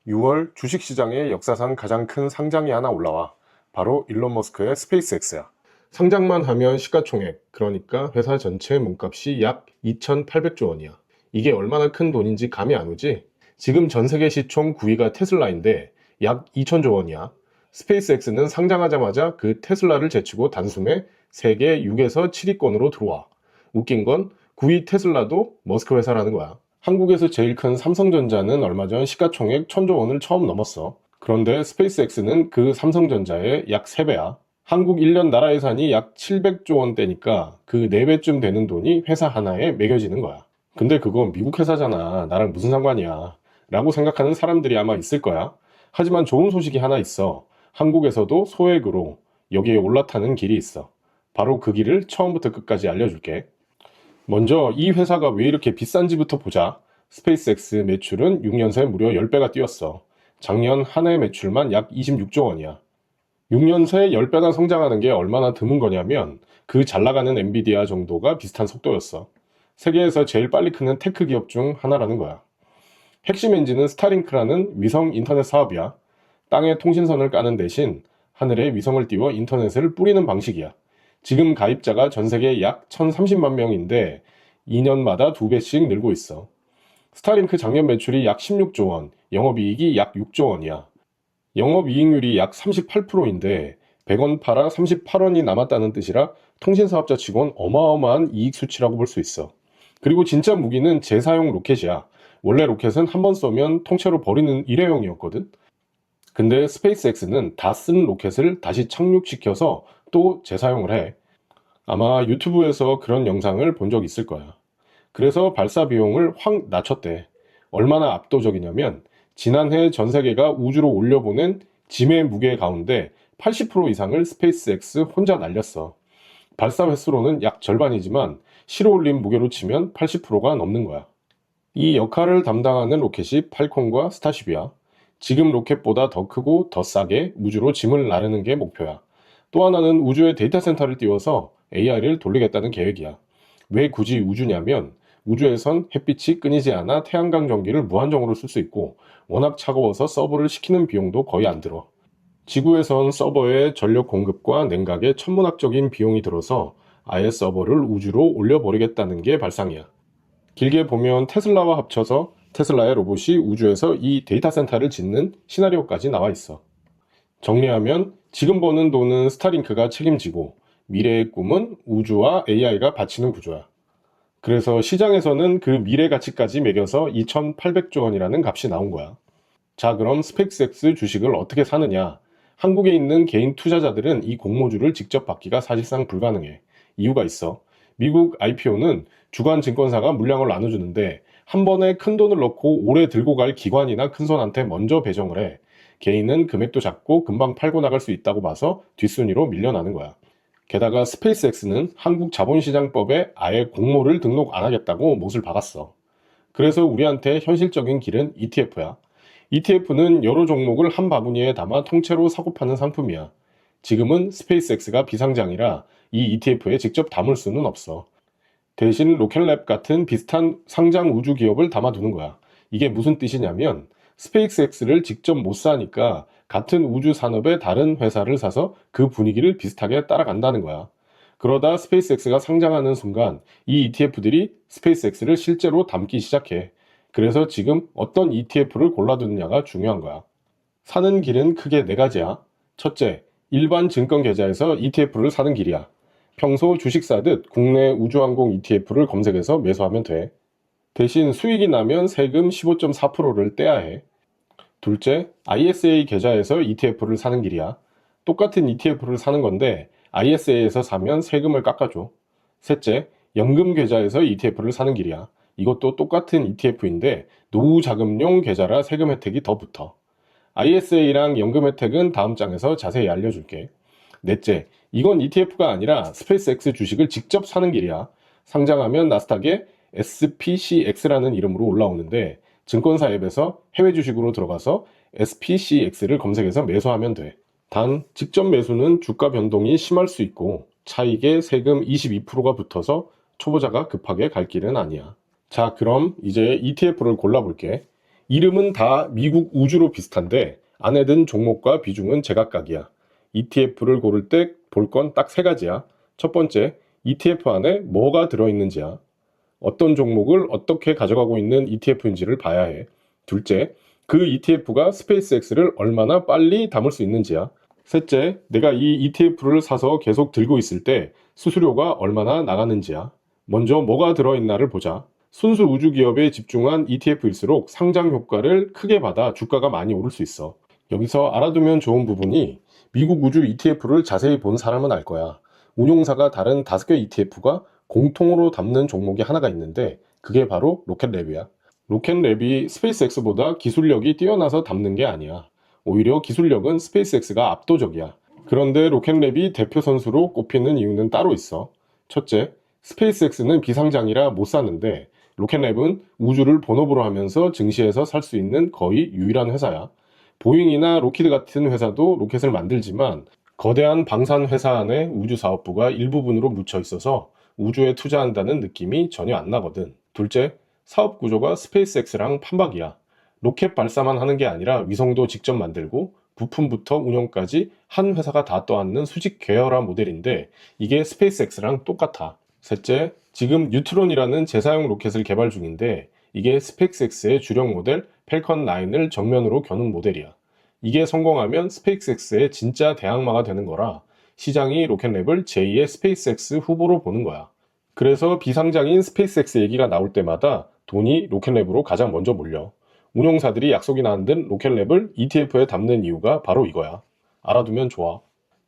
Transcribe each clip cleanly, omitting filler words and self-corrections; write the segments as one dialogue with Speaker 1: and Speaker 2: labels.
Speaker 1: 6월 주식시장에 역사상 가장 큰 상장이 하나 올라와. 바로 일론 머스크의 스페이스X야. 상장만 하면 시가총액, 그러니까 회사 전체 몸값이 약 2,800조 원이야. 이게 얼마나 큰 돈인지 감이 안 오지? 지금 전 세계 시총 9위가 테슬라인데 약 2,000조 원이야. 스페이스X는 상장하자마자 그 테슬라를 제치고 단숨에 세계 6에서 7위권으로 들어와. 웃긴 건 9위 테슬라도 머스크 회사라는 거야. 한국에서 제일 큰 삼성전자는 얼마 전 시가총액 1,000조 원을 처음 넘었어. 그런데 스페이스X는 그 삼성전자의 약 3배야. 한국 1년 나라 예산이 약 700조 원대니까 그 4배쯤 되는 돈이 회사 하나에 매겨지는 거야. 근데 그건 미국 회사잖아. 나랑 무슨 상관이야. 라고 생각하는 사람들이 아마 있을 거야. 하지만 좋은 소식이 하나 있어. 한국에서도 소액으로 여기에 올라타는 길이 있어. 바로 그 길을 처음부터 끝까지 알려줄게. 먼저 이 회사가 왜 이렇게 비싼지부터 보자. 스페이스X 매출은 6년 새 무려 10배가 뛰었어. 작년 한 해 매출만 약 26조 원이야. 6년 새 10배나 성장하는 게 얼마나 드문 거냐면 그 잘 나가는 엔비디아 정도가 비슷한 속도였어. 세계에서 제일 빨리 크는 테크 기업 중 하나라는 거야. 핵심 엔진은 스타링크라는 위성 인터넷 사업이야. 땅에 통신선을 까는 대신 하늘에 위성을 띄워 인터넷을 뿌리는 방식이야. 지금 가입자가 전 세계 약 1,030만 명인데 2년마다 2배씩 늘고 있어. 스타링크 작년 매출이 약 16조 원, 영업이익이 약 6조 원이야. 영업이익률이 약 38%인데 100원 팔아 38원이 남았다는 뜻이라 통신사업자 치곤 어마어마한 이익 수치라고 볼 수 있어. 그리고 진짜 무기는 재사용 로켓이야. 원래 로켓은 한 번 쏘면 통째로 버리는 일회용이었거든. 근데 스페이스X는 다 쓴 로켓을 다시 착륙시켜서 또 재사용을 해. 아마 유튜브에서 그런 영상을 본 적 있을 거야. 그래서 발사 비용을 확 낮췄대. 얼마나 압도적이냐면 지난해 전 세계가 우주로 올려보낸 짐의 무게 가운데 80% 이상을 스페이스X 혼자 날렸어. 발사 횟수로는 약 절반이지만 실어 올린 무게로 치면 80%가 넘는 거야. 이 역할을 담당하는 로켓이 팔콘과 스타쉽이야. 지금 로켓보다 더 크고 더 싸게 우주로 짐을 나르는 게 목표야. 또 하나는 우주에 데이터 센터를 띄워서 AI를 돌리겠다는 계획이야. 왜 굳이 우주냐면 우주에선 햇빛이 끊이지 않아 태양광 전기를 무한정으로 쓸 수 있고 워낙 차가워서 서버를 시키는 비용도 거의 안 들어. 지구에선 서버의 전력 공급과 냉각에 천문학적인 비용이 들어서 아예 서버를 우주로 올려버리겠다는 게 발상이야. 길게 보면 테슬라와 합쳐서 테슬라의 로봇이 우주에서 이 데이터 센터를 짓는 시나리오까지 나와 있어. 정리하면 지금 버는 돈은 스타링크가 책임지고 미래의 꿈은 우주와 AI가 바치는 구조야. 그래서 시장에서는 그 미래 가치까지 매겨서 2,800조 원이라는 값이 나온 거야. 자, 그럼 스페이스X 주식을 어떻게 사느냐? 한국에 있는 개인 투자자들은 이 공모주를 직접 받기가 사실상 불가능해. 이유가 있어. 미국 IPO는 주관 증권사가 물량을 나눠주는데 한 번에 큰 돈을 넣고 오래 들고 갈 기관이나 큰손한테 먼저 배정을 해. 개인은 금액도 작고 금방 팔고 나갈 수 있다고 봐서 뒷순위로 밀려나는 거야. 게다가 스페이스X는 한국 자본시장법에 아예 공모를 등록 안 하겠다고 못을 박았어. 그래서 우리한테 현실적인 길은 ETF야. ETF는 여러 종목을 한 바구니에 담아 통째로 사고 파는 상품이야. 지금은 스페이스X가 비상장이라 이 ETF에 직접 담을 수는 없어. 대신 로켓랩 같은 비슷한 상장 우주 기업을 담아두는 거야. 이게 무슨 뜻이냐면 스페이스X를 직접 못 사니까 같은 우주 산업의 다른 회사를 사서 그 분위기를 비슷하게 따라간다는 거야. 그러다 스페이스X가 상장하는 순간 이 ETF들이 스페이스X를 실제로 담기 시작해. 그래서 지금 어떤 ETF를 골라두느냐가 중요한 거야. 사는 길은 크게 4가지야. 첫째, 일반 증권 계좌에서 ETF를 사는 길이야. 평소 주식 사듯 국내 우주항공 ETF를 검색해서 매수하면 돼. 대신 수익이 나면 세금 15.4%를 떼야 해. 둘째, ISA 계좌에서 ETF를 사는 길이야. 똑같은 ETF를 사는 건데 ISA에서 사면 세금을 깎아줘. 셋째, 연금 계좌에서 ETF를 사는 길이야. 이것도 똑같은 ETF인데 노후자금용 계좌라 세금 혜택이 더 붙어. ISA랑 연금 혜택은 다음 장에서 자세히 알려줄게. 넷째, 이건 ETF가 아니라 스페이스X 주식을 직접 사는 길이야. 상장하면 나스닥에 SPCX라는 이름으로 올라오는데 증권사 앱에서 해외 주식으로 들어가서 SPCX를 검색해서 매수하면 돼. 단, 직접 매수는 주가 변동이 심할 수 있고 차익에 세금 22%가 붙어서 초보자가 급하게 갈 길은 아니야. 자, 그럼 이제 ETF를 골라볼게. 이름은 다 미국 우주로 비슷한데 안에 든 종목과 비중은 제각각이야. ETF를 고를 때 볼 건 딱 세 가지야. 첫 번째, ETF 안에 뭐가 들어있는지야. 어떤 종목을 어떻게 가져가고 있는 ETF인지를 봐야 해. 둘째, 그 ETF가 스페이스X를 얼마나 빨리 담을 수 있는지야. 셋째, 내가 이 ETF를 사서 계속 들고 있을 때 수수료가 얼마나 나가는지야. 먼저 뭐가 들어있나를 보자. 순수 우주 기업에 집중한 ETF일수록 상장 효과를 크게 받아 주가가 많이 오를 수 있어. 여기서 알아두면 좋은 부분이 미국 우주 ETF를 자세히 본 사람은 알 거야. 운용사가 다른 5개 ETF가 공통으로 담는 종목이 하나가 있는데 그게 바로 로켓랩이야. 로켓랩이 스페이스X보다 기술력이 뛰어나서 담는 게 아니야. 오히려 기술력은 스페이스X가 압도적이야. 그런데 로켓랩이 대표 선수로 꼽히는 이유는 따로 있어. 첫째, 스페이스X는 비상장이라 못 사는데 로켓랩은 우주를 본업으로 하면서 증시에서 살 수 있는 거의 유일한 회사야. 보잉이나 로키드 같은 회사도 로켓을 만들지만 거대한 방산 회사 안에 우주 사업부가 일부분으로 묻혀 있어서 우주에 투자한다는 느낌이 전혀 안 나거든. 둘째, 사업 구조가 스페이스X랑 판박이야. 로켓 발사만 하는 게 아니라 위성도 직접 만들고 부품부터 운영까지 한 회사가 다 떠안는 수직 계열화 모델인데 이게 스페이스X랑 똑같아. 셋째, 지금 뉴트론이라는 재사용 로켓을 개발 중인데 이게 스페이스X의 주력 모델 펠컨 9을 정면으로 겨눈 모델이야. 이게 성공하면 스페이스X의 진짜 대항마가 되는 거라 시장이 로켓랩을 제2의 스페이스X 후보로 보는 거야. 그래서 비상장인 스페이스X 얘기가 나올 때마다 돈이 로켓랩으로 가장 먼저 몰려. 운용사들이 약속이나 한 듯 로켓랩을 ETF에 담는 이유가 바로 이거야. 알아두면 좋아.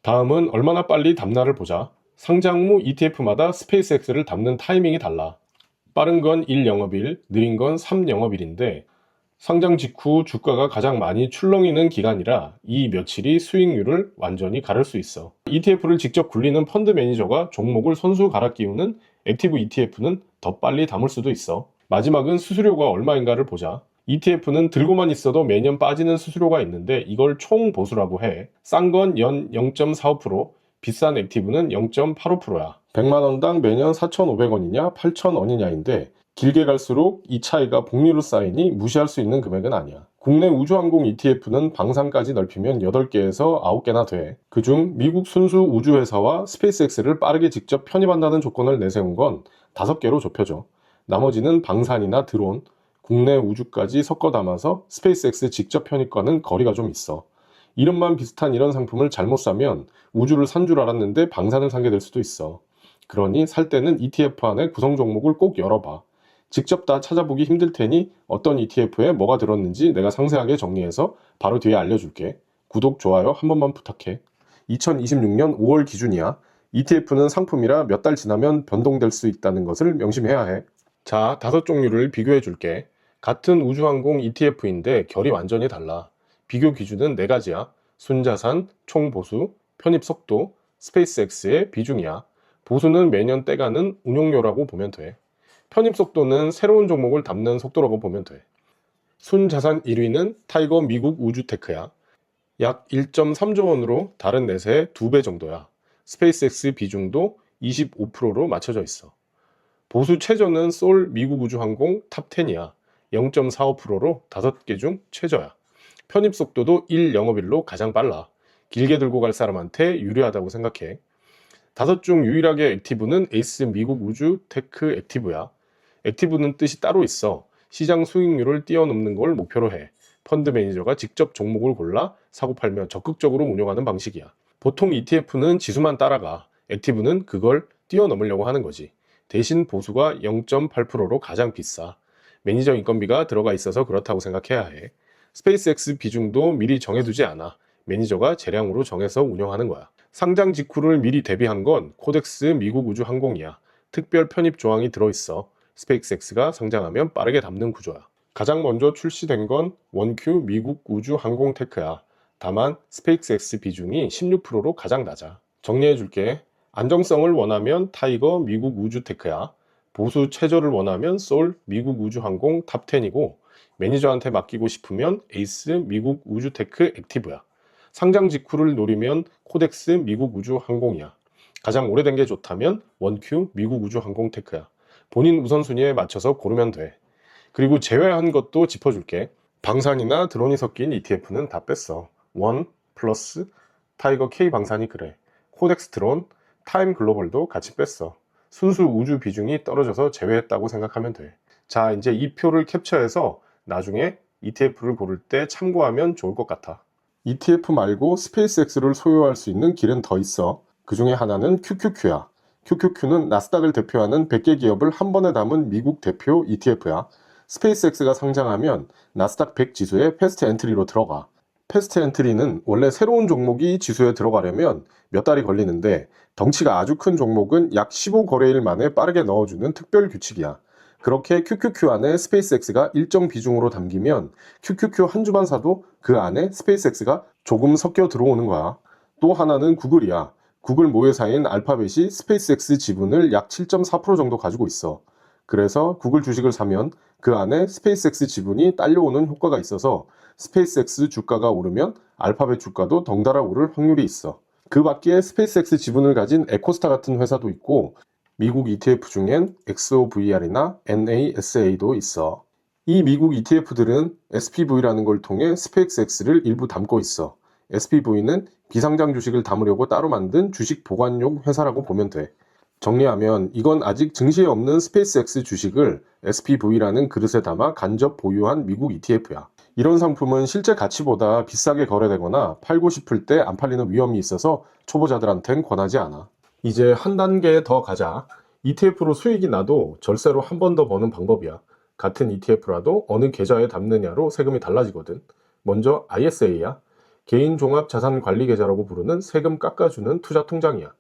Speaker 1: 다음은 얼마나 빨리 담나를 보자. 상장 후 ETF마다 스페이스X를 담는 타이밍이 달라. 빠른 건 1영업일, 느린 건 3영업일인데 상장 직후 주가가 가장 많이 출렁이는 기간이라 이 며칠이 수익률을 완전히 가를 수 있어. ETF를 직접 굴리는 펀드 매니저가 종목을 선수 갈아 끼우는 액티브 ETF는 더 빨리 담을 수도 있어. 마지막은 수수료가 얼마인가를 보자. ETF는 들고만 있어도 매년 빠지는 수수료가 있는데 이걸 총 보수라고 해. 싼 건 연 0.45%, 비싼 액티브는 0.85%야. 100만 원당 매년 4,500원이냐 8,000원이냐인데 길게 갈수록 이 차이가 복리로 쌓이니 무시할 수 있는 금액은 아니야. 국내 우주항공 ETF는 방산까지 넓히면 8개에서 9개나 돼. 그중 미국 순수 우주회사와 스페이스X를 빠르게 직접 편입한다는 조건을 내세운 건 5개로 좁혀져. 나머지는 방산이나 드론, 국내 우주까지 섞어 담아서 스페이스X 직접 편입과는 거리가 좀 있어. 이름만 비슷한 이런 상품을 잘못 사면 우주를 산 줄 알았는데 방산을 사게 될 수도 있어. 그러니 살 때는 ETF 안에 구성 종목을 꼭 열어봐. 직접 다 찾아보기 힘들 테니 어떤 ETF에 뭐가 들었는지 내가 상세하게 정리해서 바로 뒤에 알려줄게. 구독, 좋아요 한 번만 부탁해. 2026년 5월 기준이야. ETF는 상품이라 몇 달 지나면 변동될 수 있다는 것을 명심해야 해. 자, 5종류를 비교해 줄게. 같은 우주항공 ETF인데 결이 완전히 달라. 비교 기준은 4가지야. 순자산, 총보수, 편입속도, 스페이스X의 비중이야. 보수는 매년 떼가는 운용료라고 보면 돼. 편입속도는 새로운 종목을 담는 속도라고 보면 돼. 순자산 1위는 타이거 미국 우주테크야. 약 1.3조 원으로 다른 넷의 2배 정도야. 스페이스X 비중도 25%로 맞춰져 있어. 보수 최저는 솔 미국 우주항공 탑10이야. 0.45%로 5개 중 최저야. 편입 속도도 1영업일로 가장 빨라. 길게 들고 갈 사람한테 유리하다고 생각해. 5 중 유일하게 액티브는 에이스 미국 우주 테크 액티브야. 액티브는 뜻이 따로 있어. 시장 수익률을 뛰어넘는 걸 목표로 해. 펀드 매니저가 직접 종목을 골라 사고 팔며 적극적으로 운영하는 방식이야. 보통 ETF는 지수만 따라가. 액티브는 그걸 뛰어넘으려고 하는 거지. 대신 보수가 0.8%로 가장 비싸. 매니저 인건비가 들어가 있어서 그렇다고 생각해야 해. 스페이스X 비중도 미리 정해두지 않아. 매니저가 재량으로 정해서 운영하는 거야. 상장 직후를 미리 대비한 건 코덱스 미국 우주 항공이야. 특별 편입 조항이 들어있어. 스페이스X가 상장하면 빠르게 담는 구조야. 가장 먼저 출시된 건 원큐 미국 우주 항공 테크야. 다만 스페이스X 비중이 16%로 가장 낮아. 정리해줄게. 안정성을 원하면 타이거 미국 우주 테크야. 보수 최저를 원하면 솔 미국 우주 항공 탑10이고 매니저한테 맡기고 싶으면 에이스 미국 우주 테크 액티브야. 상장 직후를 노리면 코덱스 미국 우주 항공이야. 가장 오래된 게 좋다면 원큐 미국 우주 항공 테크야. 본인 우선순위에 맞춰서 고르면 돼. 그리고 제외한 것도 짚어줄게. 방산이나 드론이 섞인 ETF는 다 뺐어. 원 플러스 타이거 K 방산이 그래. 코덱스 드론, 타임 글로벌도 같이 뺐어. 순수 우주 비중이 떨어져서 제외했다고 생각하면 돼. 자, 이제 이 표를 캡처해서 나중에 ETF를 고를 때 참고하면 좋을 것 같아. ETF 말고 스페이스X를 소유할 수 있는 길은 더 있어. 그 중에 하나는 QQQ야. QQQ는 나스닥을 대표하는 100개 기업을 한 번에 담은 미국 대표 ETF야. 스페이스X가 상장하면 나스닥 100 지수에 패스트 엔트리로 들어가. 패스트 엔트리는 원래 새로운 종목이 지수에 들어가려면 몇 달이 걸리는데 덩치가 아주 큰 종목은 약 15거래일 만에 빠르게 넣어주는 특별 규칙이야. 그렇게 QQQ 안에 스페이스X가 일정 비중으로 담기면 QQQ 한 주만 사도 그 안에 스페이스X가 조금 섞여 들어오는 거야. 또 하나는 구글이야. 구글 모회사인 알파벳이 스페이스X 지분을 약 7.4% 정도 가지고 있어. 그래서 구글 주식을 사면 그 안에 스페이스X 지분이 딸려오는 효과가 있어서 스페이스X 주가가 오르면 알파벳 주가도 덩달아 오를 확률이 있어. 그 밖에 스페이스X 지분을 가진 에코스타 같은 회사도 있고 미국 ETF 중엔 XOVR이나 NASA도 있어. 이 미국 ETF들은 SPV라는 걸 통해 스페이스X를 일부 담고 있어. SPV는 비상장 주식을 담으려고 따로 만든 주식 보관용 회사라고 보면 돼. 정리하면 이건 아직 증시에 없는 스페이스X 주식을 SPV라는 그릇에 담아 간접 보유한 미국 ETF야. 이런 상품은 실제 가치보다 비싸게 거래되거나 팔고 싶을 때 안 팔리는 위험이 있어서 초보자들한텐 권하지 않아. 이제 한 단계 더 가자. ETF로 수익이 나도 절세로 한 번 더 버는 방법이야. 같은 ETF라도 어느 계좌에 담느냐로 세금이 달라지거든. 먼저 ISA야. 개인종합자산관리계좌라고 부르는 세금 깎아주는 투자통장이야.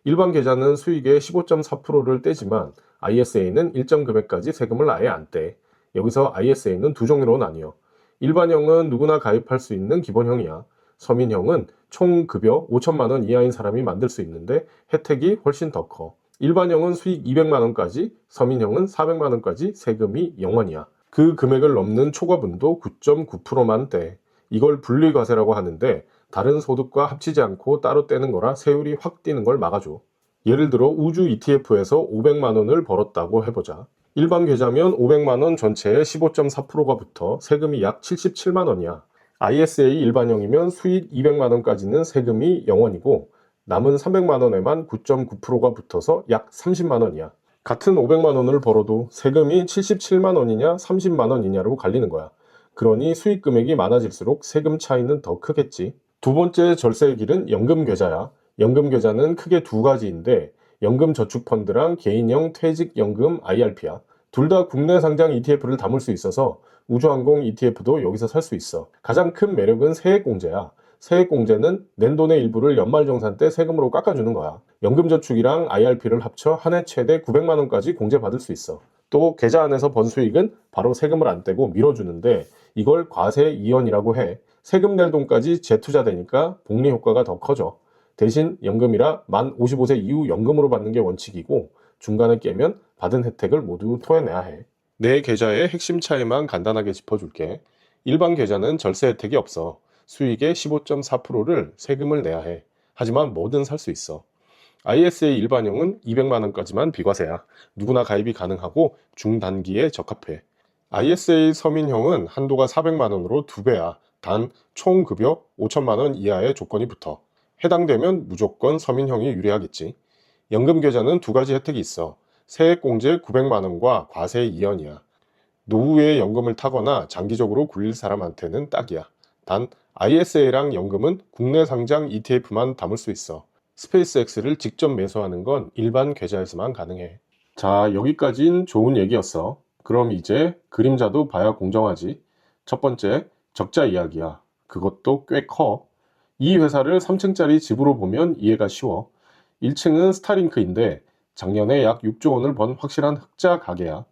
Speaker 1: 일반 계좌는 수익의 15.4%를 떼지만 ISA는 일정 금액까지 세금을 아예 안 떼. 여기서 ISA는 두 종류로 나뉘어. 일반형은 누구나 가입할 수 있는 기본형이야. 서민형은 총 급여 5천만 원 이하인 사람이 만들 수 있는데 혜택이 훨씬 더 커. 일반형은 수익 200만 원까지, 서민형은 400만 원까지 세금이 0원이야. 그 금액을 넘는 초과분도 9.9%만 떼. 이걸 분리과세라고 하는데 다른 소득과 합치지 않고 따로 떼는 거라 세율이 확 뛰는 걸 막아줘. 예를 들어 우주 ETF에서 500만 원을 벌었다고 해보자. 일반 계좌면 500만 원 전체의 15.4%가 붙어 세금이 약 77만 원이야. ISA 일반형이면 수익 200만 원까지는 세금이 0원이고 남은 300만 원에만 9.9%가 붙어서 약 30만 원이야. 같은 500만 원을 벌어도 세금이 77만 원이냐 30만 원이냐로 갈리는 거야. 그러니 수익 금액이 많아질수록 세금 차이는 더 크겠지. 두 번째 절세의 길은 연금계좌야. 연금계좌는 크게 두 가지인데 연금저축펀드랑 개인형 퇴직연금 IRP야. 둘 다 국내 상장 ETF를 담을 수 있어서 우주항공 ETF도 여기서 살 수 있어. 가장 큰 매력은 세액공제야. 세액공제는 낸 돈의 일부를 연말정산 때 세금으로 깎아주는 거야. 연금저축이랑 IRP를 합쳐 한 해 최대 900만 원까지 공제받을 수 있어. 또 계좌 안에서 번 수익은 바로 세금을 안 떼고 밀어주는데 이걸 과세 이연이라고 해. 세금 낼 돈까지 재투자되니까 복리 효과가 더 커져. 대신 연금이라 만 55세 이후 연금으로 받는 게 원칙이고 중간에 깨면 받은 혜택을 모두 토해내야 해. 내 계좌의 핵심 차이만 간단하게 짚어줄게. 일반 계좌는 절세 혜택이 없어. 수익의 15.4%를 세금을 내야 해. 하지만 뭐든 살 수 있어. ISA 일반형은 200만 원까지만 비과세야. 누구나 가입이 가능하고 중단기에 적합해. ISA 서민형은 한도가 400만 원으로 2배야. 단 총 급여 5천만 원 이하의 조건이 붙어. 해당되면 무조건 서민형이 유리하겠지. 연금계좌는 두 가지 혜택이 있어. 세액공제 900만 원과 과세 이연이야. 노후에 연금을 타거나 장기적으로 굴릴 사람한테는 딱이야. 단 ISA랑 연금은 국내 상장 ETF만 담을 수 있어. 스페이스X를 직접 매수하는 건 일반 계좌에서만 가능해. 자, 여기까진 좋은 얘기였어. 그럼 이제 그림자도 봐야 공정하지. 첫 번째, 적자 이야기야. 그것도 꽤 커. 이 회사를 3층짜리 집으로 보면 이해가 쉬워. 1층은 스타링크인데 작년에 약 6조 원을 번 확실한 흑자 가게야.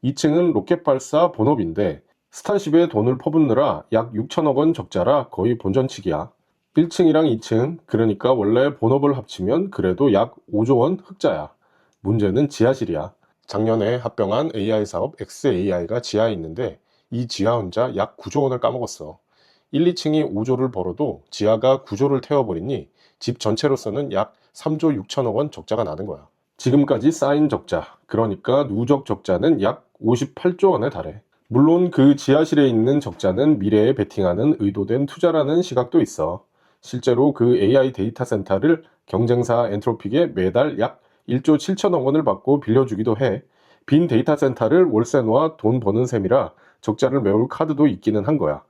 Speaker 1: 2층은 로켓 발사 본업인데 스타쉽에 돈을 퍼붓느라 약 6천억 원 적자라 거의 본전치기야. 1층이랑 2층, 그러니까 원래 본업을 합치면 그래도 약 5조 원 흑자야. 문제는 지하실이야. 작년에 합병한 AI 사업 XAI가 지하에 있는데 이 지하 혼자 약 9조 원을 까먹었어. 1, 2층이 5조를 벌어도 지하가 9조를 태워버리니 집 전체로서는 약 3조 6천억 원 적자가 나는 거야. 지금까지 쌓인 적자, 그러니까 누적 적자는 약 58조 원에 달해. 물론 그 지하실에 있는 적자는 미래에 베팅하는 의도된 투자라는 시각도 있어. 실제로 그 AI 데이터 센터를 경쟁사 엔트로픽에 매달 약 1조 7천억 원을 받고 빌려주기도 해. 빈 데이터 센터를 월세 놓아 돈 버는 셈이라 적자를 메울 카드도 있기는 한 거야.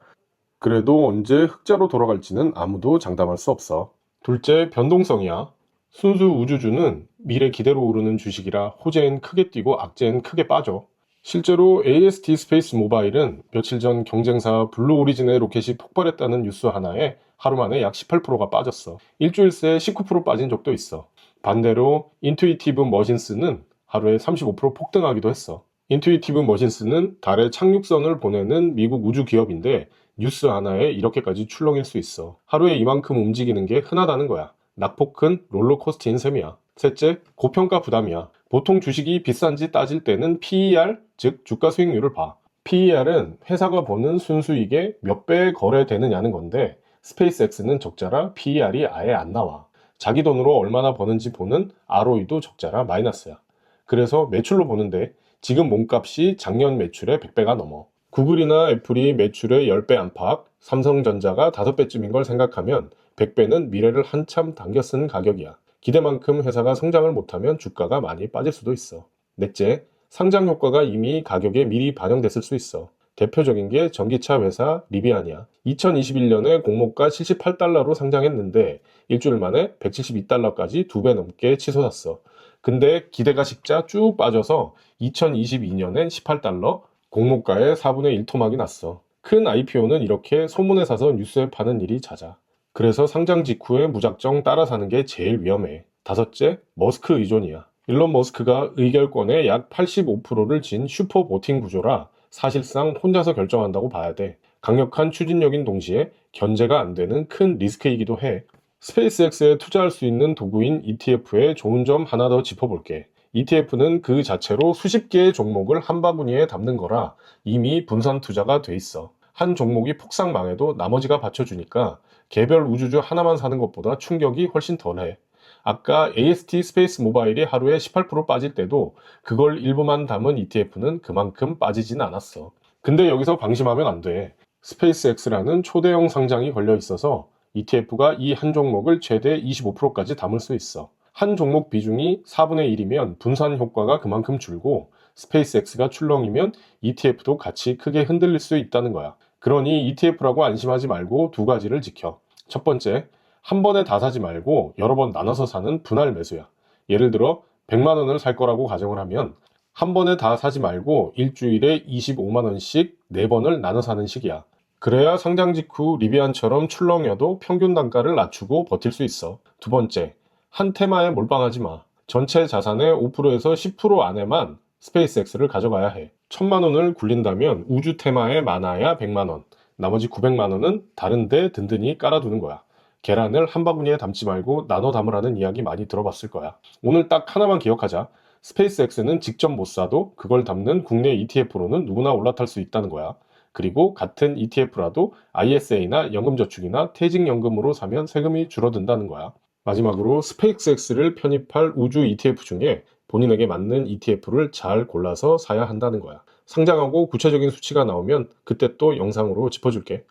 Speaker 1: 그래도 언제 흑자로 돌아갈지는 아무도 장담할 수 없어. 둘째, 변동성이야. 순수 우주주는 미래 기대로 오르는 주식이라 호재엔 크게 뛰고 악재엔 크게 빠져. 실제로 AST 스페이스 모바일은 며칠 전 경쟁사 블루 오리진의 로켓이 폭발했다는 뉴스 하나에 하루 만에 약 18%가 빠졌어. 일주일 새 19% 빠진 적도 있어. 반대로 인투이티브 머신스는 하루에 35% 폭등하기도 했어. 인투이티브 머신스는 달에 착륙선을 보내는 미국 우주 기업인데 뉴스 하나에 이렇게까지 출렁일 수 있어. 하루에 이만큼 움직이는 게 흔하다는 거야. 낙폭 큰 롤러코스터인 셈이야. 셋째, 고평가 부담이야. 보통 주식이 비싼지 따질 때는 PER, 즉 주가 수익률을 봐. PER은 회사가 버는 순수익의 몇 배에 거래되느냐는 건데 스페이스X는 적자라 PER이 아예 안 나와. 자기 돈으로 얼마나 버는지 보는 ROE도 적자라 마이너스야. 그래서 매출로 보는데 지금 몸값이 작년 매출의 100배가 넘어. 구글이나 애플이 매출의 10배 안팎, 삼성전자가 5배쯤인 걸 생각하면 100배는 미래를 한참 당겨 쓴 가격이야. 기대만큼 회사가 성장을 못하면 주가가 많이 빠질 수도 있어. 넷째, 상장 효과가 이미 가격에 미리 반영됐을 수 있어. 대표적인 게 전기차 회사 리비안이야. 2021년에 공모가 78달러로 상장했는데 일주일 만에 172달러까지 2배 넘게 치솟았어. 근데 기대가 식자 쭉 빠져서 2022년엔 18달러, 공모가의 4분의 1 토막이 났어. 큰 IPO는 이렇게 소문에 사서 뉴스에 파는 일이 잦아. 그래서 상장 직후에 무작정 따라 사는 게 제일 위험해. 다섯째, 머스크 의존이야. 일론 머스크가 의결권의 약 85%를 진 슈퍼 보팅 구조라 사실상 혼자서 결정한다고 봐야 돼. 강력한 추진력인 동시에 견제가 안 되는 큰 리스크이기도 해. 스페이스X에 투자할 수 있는 도구인 ETF의 좋은 점 하나 더 짚어볼게. ETF는 그 자체로 수십 개의 종목을 한 바구니에 담는 거라 이미 분산 투자가 돼 있어. 한 종목이 폭삭 망해도 나머지가 받쳐주니까 개별 우주주 하나만 사는 것보다 충격이 훨씬 덜해. 아까 AST 스페이스 모바일이 하루에 18% 빠질 때도 그걸 일부만 담은 ETF는 그만큼 빠지진 않았어. 근데 여기서 방심하면 안 돼. 스페이스X라는 초대형 상장이 걸려 있어서 ETF가 이 한 종목을 최대 25%까지 담을 수 있어. 한 종목 비중이 4분의 1이면 분산 효과가 그만큼 줄고 스페이스X가 출렁이면 ETF도 같이 크게 흔들릴 수 있다는 거야. 그러니 ETF라고 안심하지 말고 두 가지를 지켜. 첫 번째, 한 번에 다 사지 말고 여러 번 나눠서 사는 분할 매수야. 예를 들어 100만 원을 살 거라고 가정을 하면 한 번에 다 사지 말고 일주일에 25만 원씩 4번을 나눠 사는 식이야. 그래야 상장 직후 리비안처럼 출렁여도 평균 단가를 낮추고 버틸 수 있어. 두 번째, 한 테마에 몰빵하지 마. 전체 자산의 5%에서 10% 안에만 스페이스X를 가져가야 해. 1000만 원을 굴린다면 우주 테마에 많아야 100만 원, 나머지 900만 원은 다른 데 든든히 깔아두는 거야. 계란을 한 바구니에 담지 말고 나눠 담으라는 이야기 많이 들어봤을 거야. 오늘 딱 하나만 기억하자. 스페이스X는 직접 못 사도 그걸 담는 국내 ETF로는 누구나 올라탈 수 있다는 거야. 그리고 같은 ETF라도 ISA나 연금저축이나 퇴직연금으로 사면 세금이 줄어든다는 거야. 마지막으로 스페이스X를 편입할 우주 ETF 중에 본인에게 맞는 ETF를 잘 골라서 사야 한다는 거야. 상장하고 구체적인 수치가 나오면 그때 또 영상으로 짚어줄게.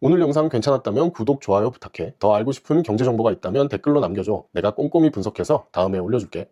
Speaker 1: 오늘 영상 괜찮았다면 구독, 좋아요 부탁해. 더 알고 싶은 경제 정보가 있다면 댓글로 남겨줘. 내가 꼼꼼히 분석해서 다음에 올려줄게.